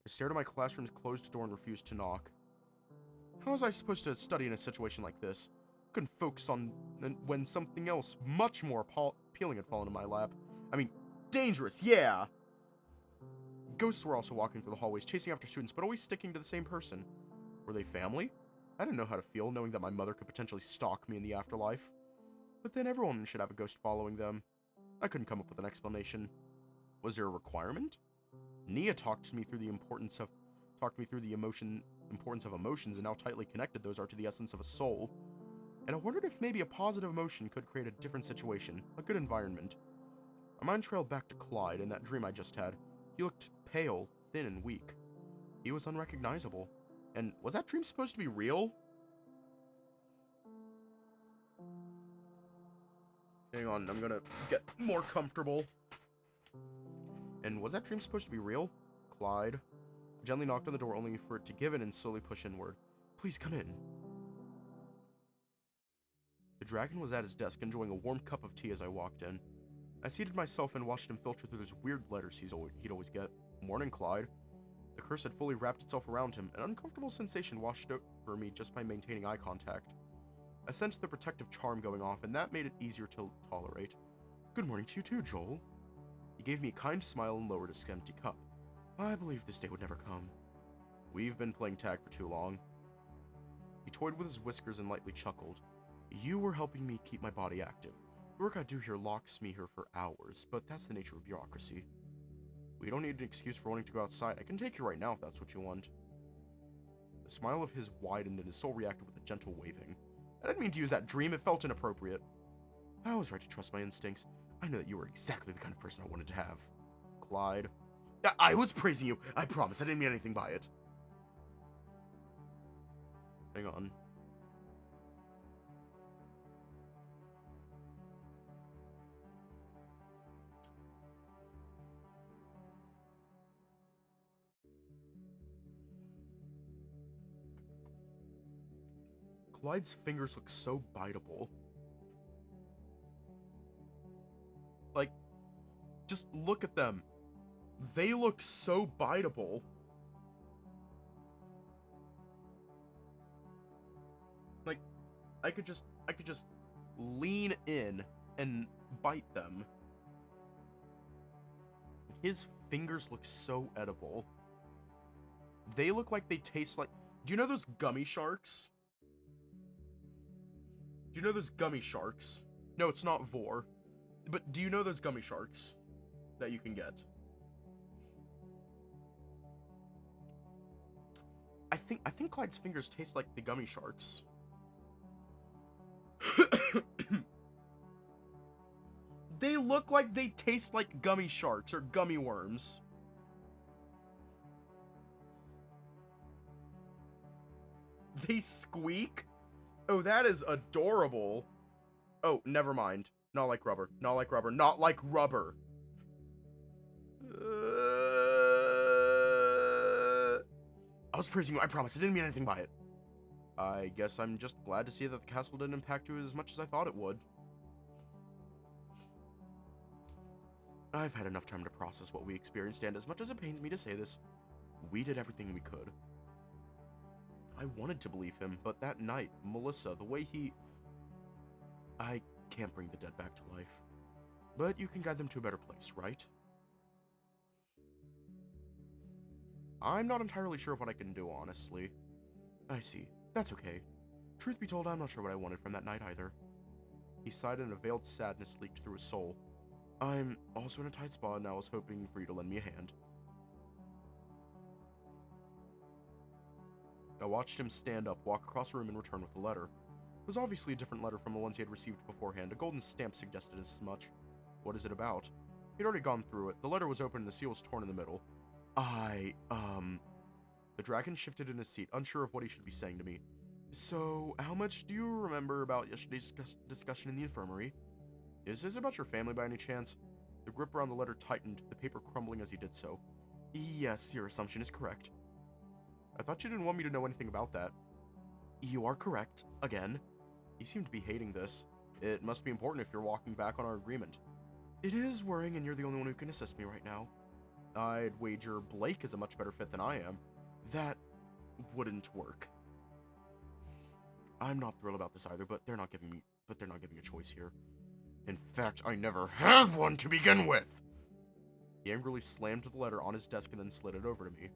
I stared at my classroom's closed door and refused to knock. How was I supposed to study in a situation like this? Couldn't focus on when something else much more appealing had fallen in my lap. I mean, dangerous, yeah! Ghosts were also walking through the hallways, chasing after students, but always sticking to the same person. Were they family? I didn't know how to feel, knowing that my mother could potentially stalk me in the afterlife. But then everyone should have a ghost following them. I couldn't come up with an explanation. Was there a requirement? Nia talked me through the importance of emotions and how tightly connected those are to the essence of a soul. And I wondered if maybe a positive emotion could create a different situation, a good environment. My mind trailed back to Clyde and that dream I just had. He looked pale, thin, and weak. He was unrecognizable. And was that dream supposed to be real? Hang on, I'm gonna get more comfortable. And was that dream supposed to be real? Clyde. I gently knocked on the door only for it to give in and slowly push inward. Please come in. The dragon was at his desk enjoying a warm cup of tea as I walked in. I seated myself and watched him filter through those weird letters he'd always get. Morning, Clyde. The curse had fully wrapped itself around him. An uncomfortable sensation washed over me just by maintaining eye contact. I sensed the protective charm going off, and that made it easier to tolerate. Good morning to you too, Joel. He gave me a kind smile and lowered his empty cup. I believed this day would never come. We've been playing tag for too long. He toyed with his whiskers and lightly chuckled. You were helping me keep my body active. The work I do here locks me here for hours, but that's the nature of bureaucracy. We don't need an excuse for wanting to go outside. I can take you right now if that's what you want. The smile of his widened and his soul reacted with a gentle waving. I didn't mean to use that dream. It felt inappropriate. I was right to trust my instincts. I know that you were exactly the kind of person I wanted to have. Clyde. I was praising you. I promise. I didn't mean anything by it. Hang on. Clyde's fingers look so biteable. Like, just look at them. They look so biteable. Like, I could just lean in and bite them. His fingers look so edible. They look like they taste like... Do you know those gummy sharks? Do you know those gummy sharks? No, it's not Vor. But do you know those gummy sharks that you can get? I think Clyde's fingers taste like the gummy sharks. They look like they taste like gummy sharks or gummy worms. They squeak? Oh, that is adorable. Oh, never mind. Not like rubber. Not like rubber. Not like rubber. I was praising you. I promise. I didn't mean anything by it. I guess I'm just glad to see that the castle didn't impact you as much as I thought it would. I've had enough time to process what we experienced, and as much as it pains me to say this, we did everything we could. I wanted to believe him, but that night, Melissa, the way he... I can't bring the dead back to life. But you can guide them to a better place, right? I'm not entirely sure of what I can do, honestly. I see. That's okay. Truth be told, I'm not sure what I wanted from that night either. He sighed and a veiled sadness leaked through his soul. I'm also in a tight spot, and I was hoping for you to lend me a hand. I watched him stand up, walk across the room, and return with a letter. It was obviously a different letter from the ones he had received beforehand. A golden stamp suggested as much. What is it about? He'd already gone through it. The letter was open and the seal was torn in the middle. The dragon shifted in his seat, unsure of what he should be saying to me. So, how much do you remember about yesterday's discussion in the infirmary? Is this about your family by any chance? The grip around the letter tightened, the paper crumbling as he did so. Yes, your assumption is correct. I thought you didn't want me to know anything about that. You are correct, again. He seemed to be hating this. It must be important if you're walking back on our agreement. It is worrying, and you're the only one who can assist me right now. I'd wager Blake is a much better fit than I am. That wouldn't work. I'm not thrilled about this either, but they're not giving a choice here. In fact, I never had one to begin with. He angrily slammed the letter on his desk and then slid it over to me.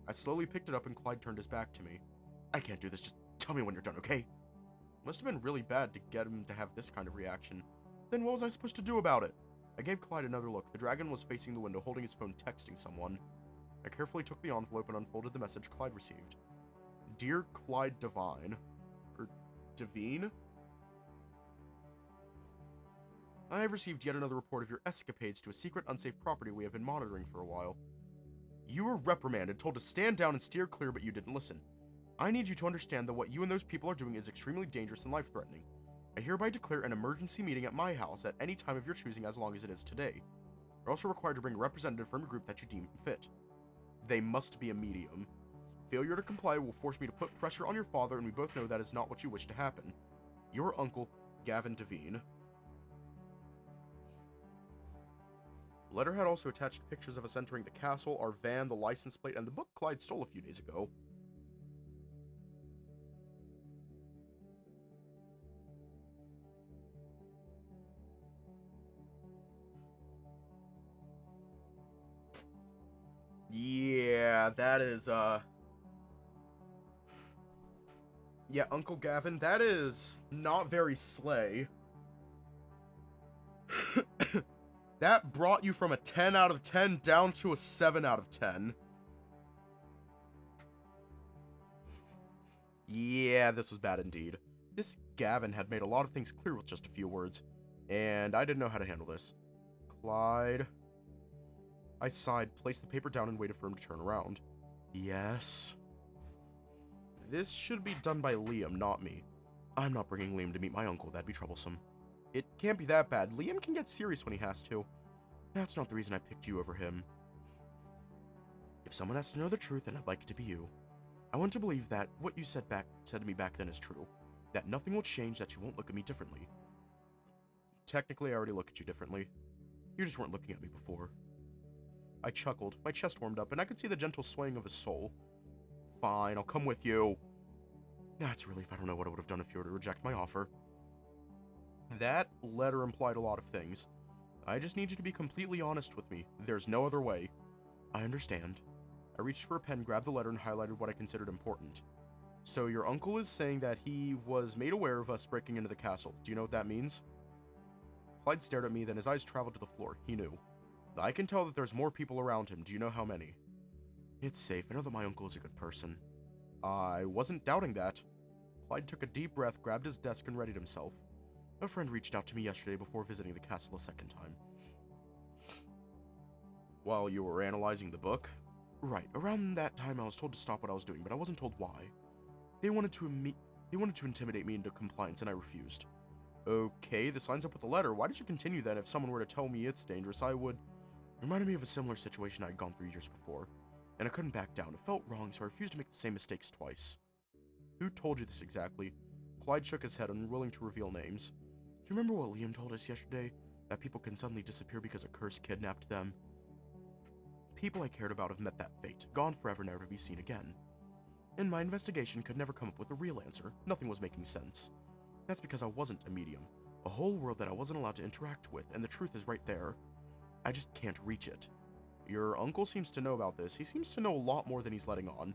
I slowly picked it up and Clyde turned his back to me. I can't do this, just tell me when you're done, okay? Must have been really bad to get him to have this kind of reaction. Then what was I supposed to do about it? I gave Clyde another look. The dragon was facing the window, holding his phone, texting someone. I carefully took the envelope and unfolded the message Clyde received. Dear Clyde Devine. Or Devine? I have received yet another report of your escapades to a secret, unsafe property we have been monitoring for a while. You were reprimanded, told to stand down and steer clear, but you didn't listen. I need you to understand that what you and those people are doing is extremely dangerous and life-threatening. I hereby declare an emergency meeting at my house at any time of your choosing as long as it is today. You're also required to bring a representative from your group that you deem fit. They must be a medium. Failure to comply will force me to put pressure on your father, and we both know that is not what you wish to happen. Your uncle, Gavin Devine. The letter had also attached pictures of us entering the castle, our van, the license plate, and the book Clyde stole a few days ago. Yeah, that is, yeah, Uncle Gavin, that is not very slay. That brought you from a 10 out of 10 down to a 7 out of 10. Yeah, this was bad indeed. This Gavin had made a lot of things clear with just a few words, and I didn't know how to handle this. Clyde... I sighed, placed the paper down, and waited for him to turn around. Yes? This should be done by Liam, not me. I'm not bringing Liam to meet my uncle, that'd be troublesome. It can't be that bad. Liam can get serious when he has to. That's not the reason I picked you over him. If someone has to know the truth, then I'd like it to be you. I want to believe that what you said to me back then is true. That nothing will change, that you won't look at me differently. Technically, I already look at you differently. You just weren't looking at me before. I chuckled, my chest warmed up, and I could see the gentle swaying of his soul. Fine, I'll come with you. That's a relief. I don't know what I would have done if you were to reject my offer. That letter implied a lot of things. I just need you to be completely honest with me. There's no other way. I understand. I reached for a pen, grabbed the letter, and highlighted what I considered important. So your uncle is saying that he was made aware of us breaking into the castle. Do you know what that means? Clyde stared at me, then his eyes traveled to the floor. He knew. I can tell that there's more people around him. Do you know how many? It's safe. I know that my uncle is a good person. I wasn't doubting that. Clyde took a deep breath, grabbed his desk, and readied himself. A friend reached out to me yesterday before visiting the castle a second time. While you were analyzing the book? Right. Around that time, I was told to stop what I was doing, but I wasn't told why. They wanted to intimidate me into compliance, and I refused. Okay, this lines up with the letter. Why did you continue then? If someone were to tell me it's dangerous, I would... Reminded me of a similar situation I had gone through years before, and I couldn't back down. It felt wrong, so I refused to make the same mistakes twice. Who told you this exactly? Clyde shook his head, unwilling to reveal names. Do you remember what Liam told us yesterday? That people can suddenly disappear because a curse kidnapped them? People I cared about have met that fate, gone forever, never to be seen again. And my investigation could never come up with a real answer. Nothing was making sense. That's because I wasn't a medium. A whole world that I wasn't allowed to interact with, and the truth is right there. I just can't reach it. Your uncle seems to know about this. He seems to know a lot more than he's letting on.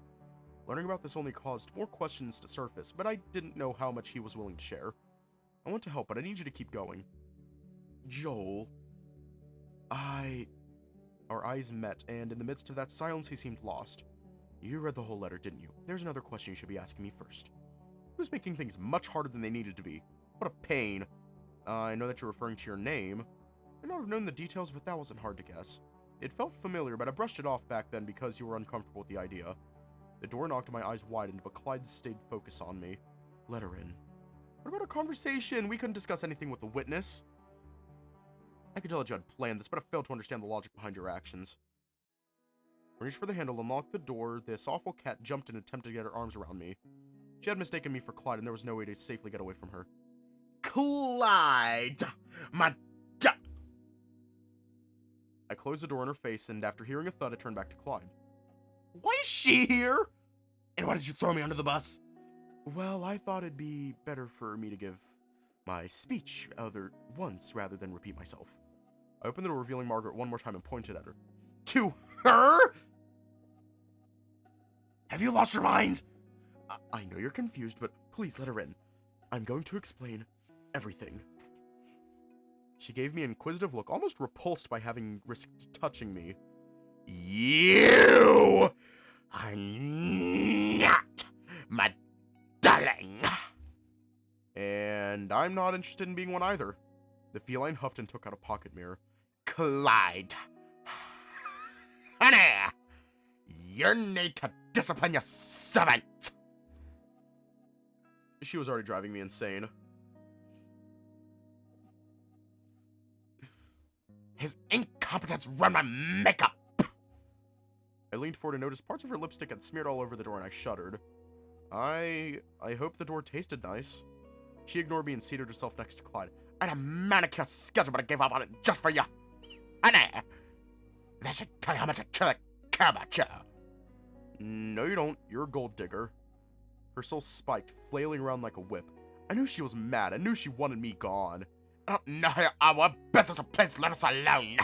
Learning about this only caused more questions to surface, but I didn't know how much he was willing to share. I want to help, but I need you to keep going. Joel, Our eyes met, and in the midst of that silence, he seemed lost. You read the whole letter, didn't you? There's another question you should be asking me first. Who's making things much harder than they needed to be? What a pain. I know that you're referring to your name. I might not have known the details, but that wasn't hard to guess. It felt familiar, but I brushed it off back then because you were uncomfortable with the idea. The door knocked and my eyes widened, but Clyde stayed focused on me. Let her in. What about a conversation? We couldn't discuss anything with the witness. I could tell that you had planned this, but I failed to understand the logic behind your actions. I reached for the handle, unlocked the door. This awful cat jumped and attempted to get her arms around me. She had mistaken me for Clyde, and there was no way to safely get away from her. Clyde! I closed the door in her face, and after hearing a thud, I turned back to Clyde. Why is she here? And why did you throw me under the bus? Well, I thought it'd be better for me to give my speech once rather than repeat myself. I opened the door, revealing Margaret one more time and pointed at her. To her? Have you lost your mind? I know you're confused, but please let her in. I'm going to explain everything. She gave me an inquisitive look, almost repulsed by having risked touching me. You are not my darling. And I'm not interested in being one either. The feline huffed and took out a pocket mirror. Clyde. Honey, you need to discipline your servant. She was already driving me insane. His incompetence ruined my makeup. I leaned forward and noticed parts of her lipstick had smeared all over the door, and I shuddered. I hope the door tasted nice. She ignored me and seated herself next to Clyde. I had a manicure schedule, but I gave up on it just for you. Honey, that should tell you how much I truly care about you. No, you don't. You're a gold digger. Her soul spiked, flailing around like a whip. I knew she was mad. I knew she wanted me gone. I don't know our business, so please let us alone.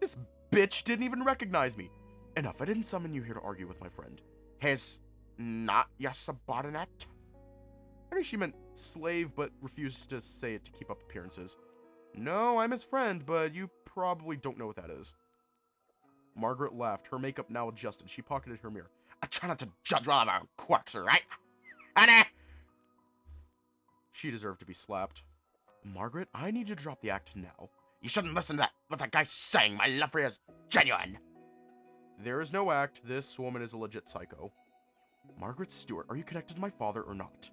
This bitch didn't even recognize me. Enough, I didn't summon you here to argue with my friend. He's not your subordinate? I knew she meant slave, but refused to say it to keep up appearances. No, I'm his friend, but you probably don't know what that is. Margaret laughed, her makeup now adjusted. She pocketed her mirror. I try not to judge all of our quirks, right? Honey! She deserved to be slapped. Margaret, I need you to drop the act now. You shouldn't listen to what that guy's saying. My love for you is genuine. There is no act. This woman is a legit psycho. Margaret Stewart, are you connected to my father or not?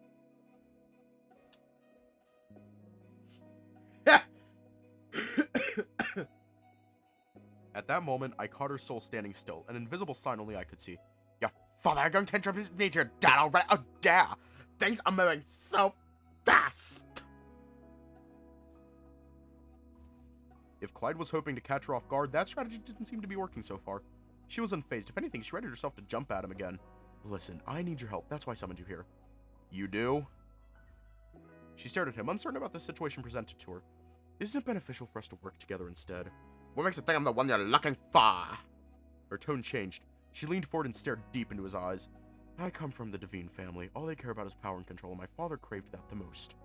At that moment, I caught her soul standing still, an invisible sign only I could see. Your father are going to introduce me to your dad already? Oh, yeah. Things are moving so fast. If Clyde was hoping to catch her off guard, that strategy didn't seem to be working so far. She was unfazed. If anything, she readied herself to jump at him again. Listen, I need your help. That's why I summoned you here. You do? She stared at him, uncertain about the situation presented to her. Isn't it beneficial for us to work together instead? What makes you think I'm the one you're looking for? Her tone changed. She leaned forward and stared deep into his eyes. I come from the Devine family. All they care about is power and control, and my father craved that the most.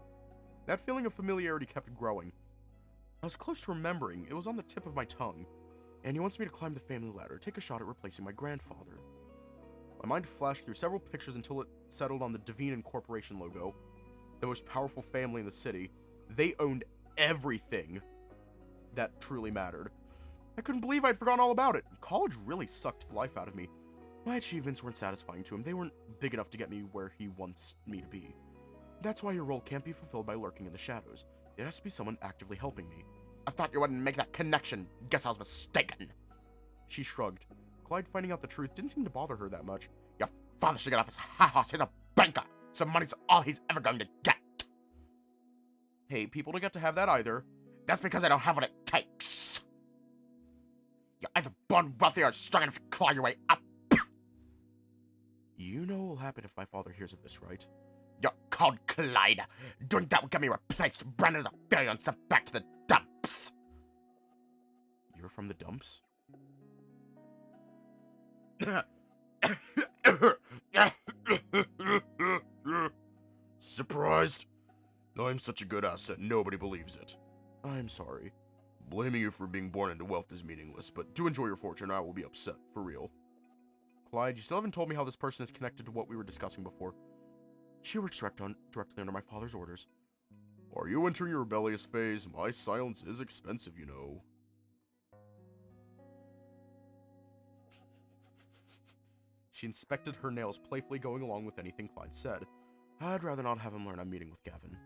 That feeling of familiarity kept growing. I was close to remembering. It was on the tip of my tongue. And he wants me to climb the family ladder, take a shot at replacing my grandfather. My mind flashed through several pictures until it settled on the Devine Incorporation logo. The most powerful family in the city. They owned everything that truly mattered. I couldn't believe I'd forgotten all about it. College really sucked the life out of me. My achievements weren't satisfying to him. They weren't big enough to get me where he wants me to be. That's why your role can't be fulfilled by lurking in the shadows. It has to be someone actively helping me. I thought you wouldn't make that connection. Guess I was mistaken. She shrugged. Clyde finding out the truth didn't seem to bother her that much. Your father should get off his high horse. He's a banker, so money's all he's ever going to get. Hey, people don't get to have that either. That's because I don't have what it takes. You're either born wealthy or strong enough to claw your way up. You know what will happen if my father hears of this, right? You're called Clyde. Doing that will get me replaced, branded as a failure and sent back to the dumps. You're from the dumps? Surprised? I'm such a good asset, nobody believes it. I'm sorry. Blaming you for being born into wealth is meaningless, but to enjoy your fortune, I will be upset, for real. Clyde, you still haven't told me how this person is connected to what we were discussing before. She works directly under my father's orders. Are you entering your rebellious phase? My silence is expensive, you know. She inspected her nails, playfully going along with anything Clyde said. I'd rather not have him learn I'm meeting with Gavin.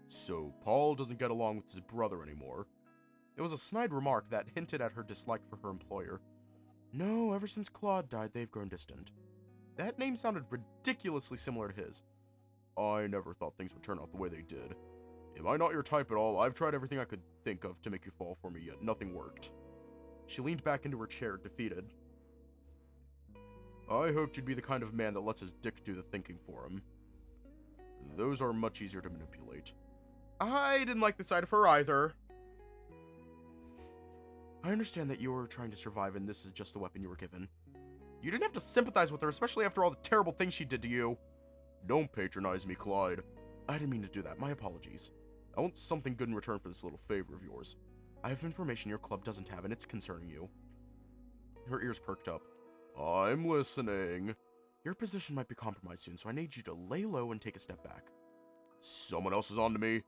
So, Paul doesn't get along with his brother anymore. It was a snide remark that hinted at her dislike for her employer. No, ever since Claude died, they've grown distant. That name sounded ridiculously similar to his. I never thought things would turn out the way they did. Am I not your type at all? I've tried everything I could think of to make you fall for me, yet nothing worked. She leaned back into her chair, defeated. I hoped you'd be the kind of man that lets his dick do the thinking for him. Those are much easier to manipulate. I didn't like the sight of her either. I understand that you were trying to survive and this is just the weapon you were given. You didn't have to sympathize with her, especially after all the terrible things she did to you. Don't patronize me, Clyde. I didn't mean to do that. My apologies. I want something good in return for this little favor of yours. I have information your club doesn't have, and it's concerning you. Her ears perked up. I'm listening. Your position might be compromised soon, so I need you to lay low and take a step back. Someone else is on to me?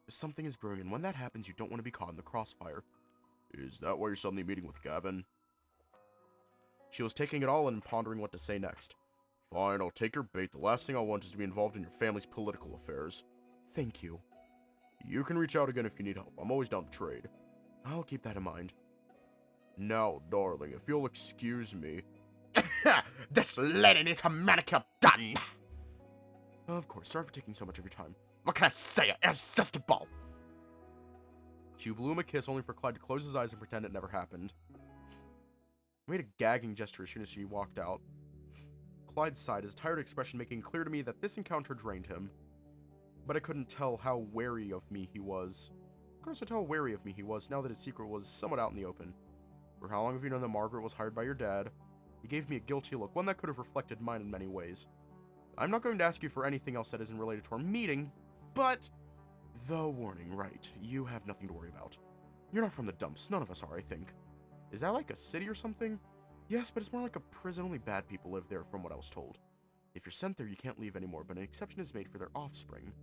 Something is brewing, and when that happens, you don't want to be caught in the crossfire. Is that why you're suddenly meeting with Gavin? She was taking it all in and pondering what to say next. Fine, I'll take your bait. The last thing I want is to be involved in your family's political affairs. Thank you. You can reach out again if you need help. I'm always down to trade. I'll keep that in mind. Now, darling, if you'll excuse me. This lady needs her manicure done. Of course, sorry for taking so much of your time. What can I say? Irresistible. She blew him a kiss only for Clyde to close his eyes and pretend it never happened. He made a gagging gesture as soon as she walked out. Clyde sighed, his tired expression making clear to me that this encounter drained him. But I couldn't tell how wary of me he was. I could also tell how wary of me he was now that his secret was somewhat out in the open. For how long have you known that Margaret was hired by your dad? He gave me a guilty look, one that could have reflected mine in many ways. I'm not going to ask you for anything else that isn't related to our meeting, but... The warning, right. You have nothing to worry about. You're not from the dumps. None of us are, I think. Is that like a city or something? Yes, but it's more like a prison. Only bad people live there from what I was told. If you're sent there, you can't leave anymore, but an exception is made for their offspring.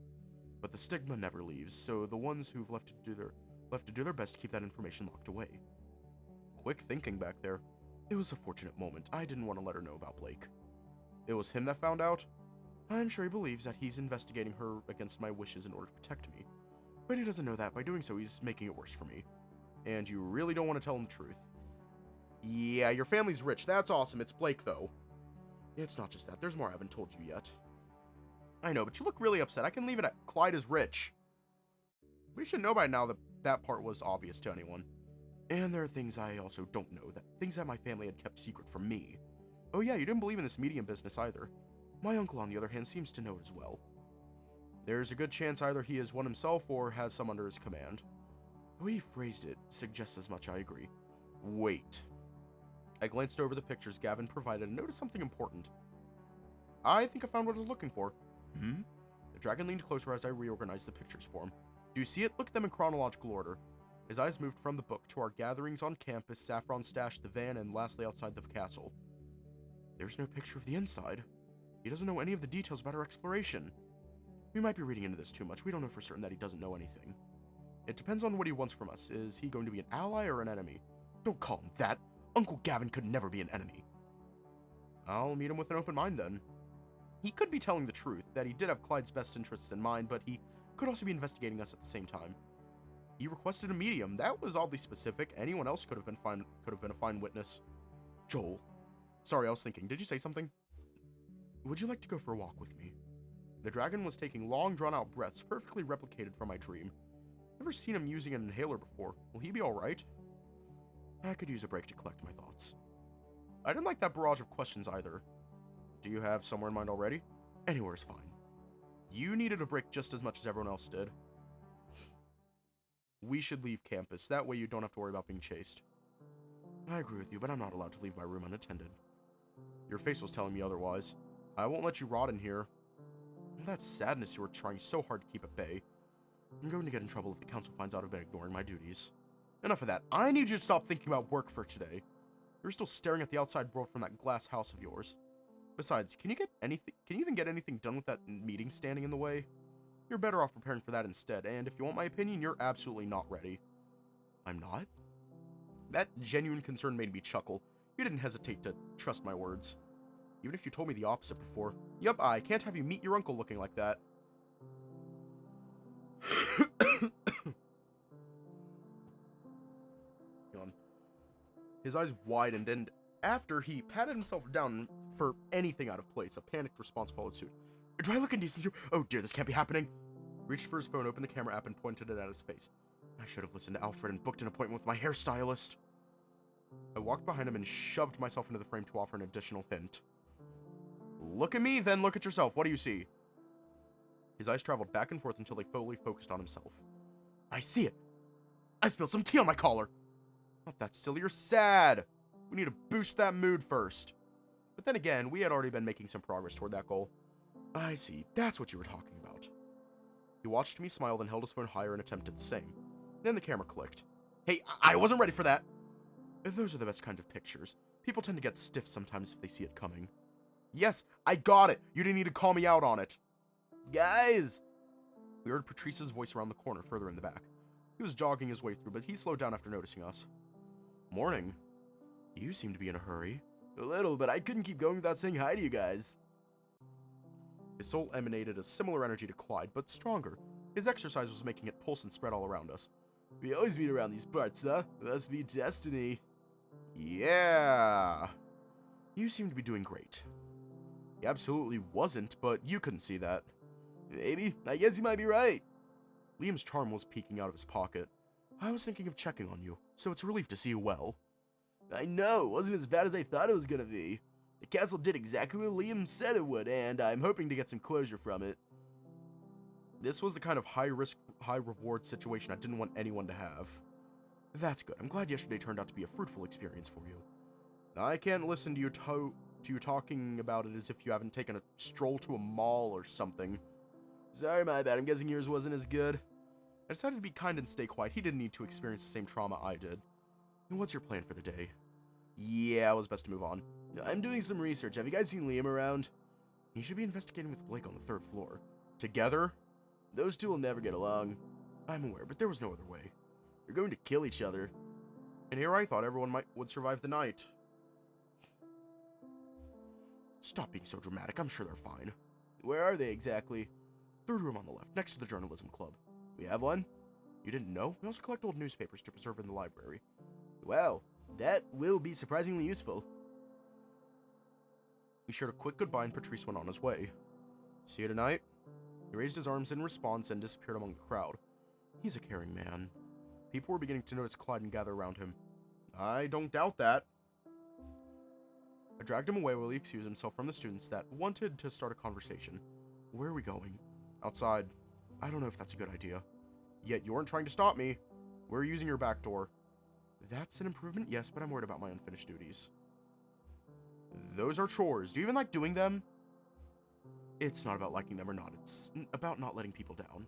But the stigma never leaves, so the ones who've left to do their best to keep that information locked away. Quick thinking back there. It was a fortunate moment. I didn't want to let her know about Blake. It was him that found out? I'm sure he believes that he's investigating her against my wishes in order to protect me. But he doesn't know that by doing so, he's making it worse for me. And you really don't want to tell him the truth. Yeah, your family's rich. That's awesome. It's Blake, though. It's not just that. There's more I haven't told you yet. I know, but you look really upset. I can leave it at Clyde is rich. We should know by now that that part was obvious to anyone. And there are things I also don't know, things that my family had kept secret from me. Oh yeah, you didn't believe in this medium business either. My uncle, on the other hand, seems to know it as well. There's a good chance either he is one himself or has some under his command. The way he phrased it suggests as much, I agree. Wait. I glanced over the pictures Gavin provided and noticed something important. I think I found what I was looking for. The dragon leaned closer as I reorganized the pictures for him. Do you see it? Look at them in chronological order. His eyes moved from the book to our gatherings on campus, Saffron Stash, the van, and lastly outside the castle. There's no picture of the inside. He doesn't know any of the details about our exploration. We might be reading into this too much. We don't know for certain that he doesn't know anything. It depends on what he wants from us. Is he going to be an ally or an enemy? Don't call him that. Uncle Gavin could never be an enemy. I'll meet him with an open mind then. He could be telling the truth, that he did have Clyde's best interests in mind, but he could also be investigating us at the same time. He requested a medium. That was oddly specific. Anyone else could have been a fine witness. Joel. Sorry, I was thinking. Did you say something? Would you like to go for a walk with me? The dragon was taking long, drawn-out breaths, perfectly replicated from my dream. Never seen him using an inhaler before. Will he be alright? I could use a break to collect my thoughts. I didn't like that barrage of questions either. Do you have somewhere in mind already? Anywhere is fine. You needed a break just as much as everyone else did. We should leave campus. That way you don't have to worry about being chased. I agree with you, but I'm not allowed to leave my room unattended. Your face was telling me otherwise. I won't let you rot in here. All that sadness you were trying so hard to keep at bay. I'm going to get in trouble if the council finds out I've been ignoring my duties. Enough of that. I need you to stop thinking about work for today. You're still staring at the outside world from that glass house of yours. Besides, can you even get anything done with that meeting standing in the way? You're better off preparing for that instead, and if you want my opinion, you're absolutely not ready. I'm not? That genuine concern made me chuckle. You didn't hesitate to trust my words. Even if you told me the opposite before. Yup, I can't have you meet your uncle looking like that. His eyes widened, and after he patted himself down for anything out of place, a panicked response followed suit. Do I look indecent here? Oh dear, this can't be happening. Reached for his phone, opened the camera app, and pointed it at his face. I should have listened to Alfred and booked an appointment with my hairstylist. I walked behind him and shoved myself into the frame to offer an additional hint. Look at me, then look at yourself. What do you see? His eyes traveled back and forth until they fully focused on himself. I see it. I spilled some tea on my collar. Not that silly, you're sad. We need to boost that mood first. But then again, we had already been making some progress toward that goal. I see, that's what you were talking about. He watched me, smiled, and held his phone higher and attempted the same. Then the camera clicked. Hey, I wasn't ready for that. Those are the best kind of pictures. People tend to get stiff sometimes if they see it coming. Yes, I got it. You didn't need to call me out on it. Guys! We heard Patrice's voice around the corner further in the back. He was jogging his way through, but he slowed down after noticing us. Morning. You seem to be in a hurry. A little, but I couldn't keep going without saying hi to you guys. His soul emanated a similar energy to Clyde, but stronger. His exercise was making it pulse and spread all around us. We always meet around these parts, huh? Must be destiny. Yeah. You seem to be doing great. He absolutely wasn't, but you couldn't see that. Maybe. I guess you might be right. Liam's charm was peeking out of his pocket. I was thinking of checking on you, so it's a relief to see you well. I know, it wasn't as bad as I thought it was gonna be. The castle did exactly what Liam said it would, and I'm hoping to get some closure from it. This was the kind of high-risk, high-reward situation I didn't want anyone to have. That's good. I'm glad yesterday turned out to be a fruitful experience for you. I can't listen to you talking about it as if you haven't taken a stroll to a mall or something. Sorry, my bad. I'm guessing yours wasn't as good. I decided to be kind and stay quiet. He didn't need to experience the same trauma I did. And what's your plan for the day? Yeah, it was best to move on. I'm doing some research. Have you guys seen Liam around? He should be investigating with Blake on the 3rd floor. Together? Those two will never get along. I'm aware, but there was no other way. You're going to kill each other. And here I thought everyone would survive the night. Stop being so dramatic. I'm sure they're fine. Where are they exactly? 3rd room on the left, next to the journalism club. We have one? You didn't know? We also collect old newspapers to preserve in the library. Wow, that will be surprisingly useful. We shared a quick goodbye and Patrice went on his way. See you tonight? He raised his arms in response and disappeared among the crowd. He's a caring man. People were beginning to notice Clyde and gather around him. I don't doubt that. I dragged him away while he excused himself from the students that wanted to start a conversation. Where are we going? Outside. I don't know if that's a good idea. Yet you weren't trying to stop me. We're using your back door. That's an improvement, yes, but I'm worried about my unfinished duties. Those are chores. Do you even like doing them? It's not about liking them or not. It's about not letting people down.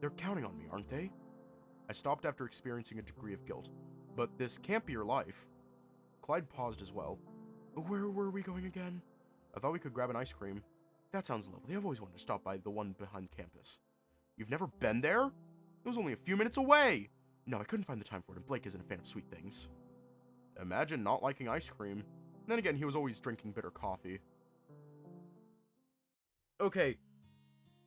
They're counting on me, aren't they? I stopped after experiencing a degree of guilt. But this can't be your life. Clyde paused as well. Where were we going again? I thought we could grab an ice cream. That sounds lovely. I've always wanted to stop by the one behind campus. You've never been there? It was only a few minutes away. No, I couldn't find the time for it, and Blake isn't a fan of sweet things. Imagine not liking ice cream. Then again, he was always drinking bitter coffee. Okay,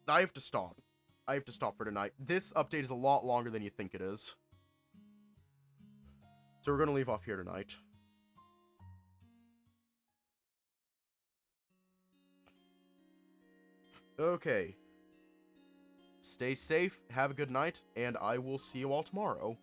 I have to stop. I have to stop for tonight. This update is a lot longer than you think it is. So we're going to leave off here tonight. Okay. Stay safe, have a good night, and I will see you all tomorrow.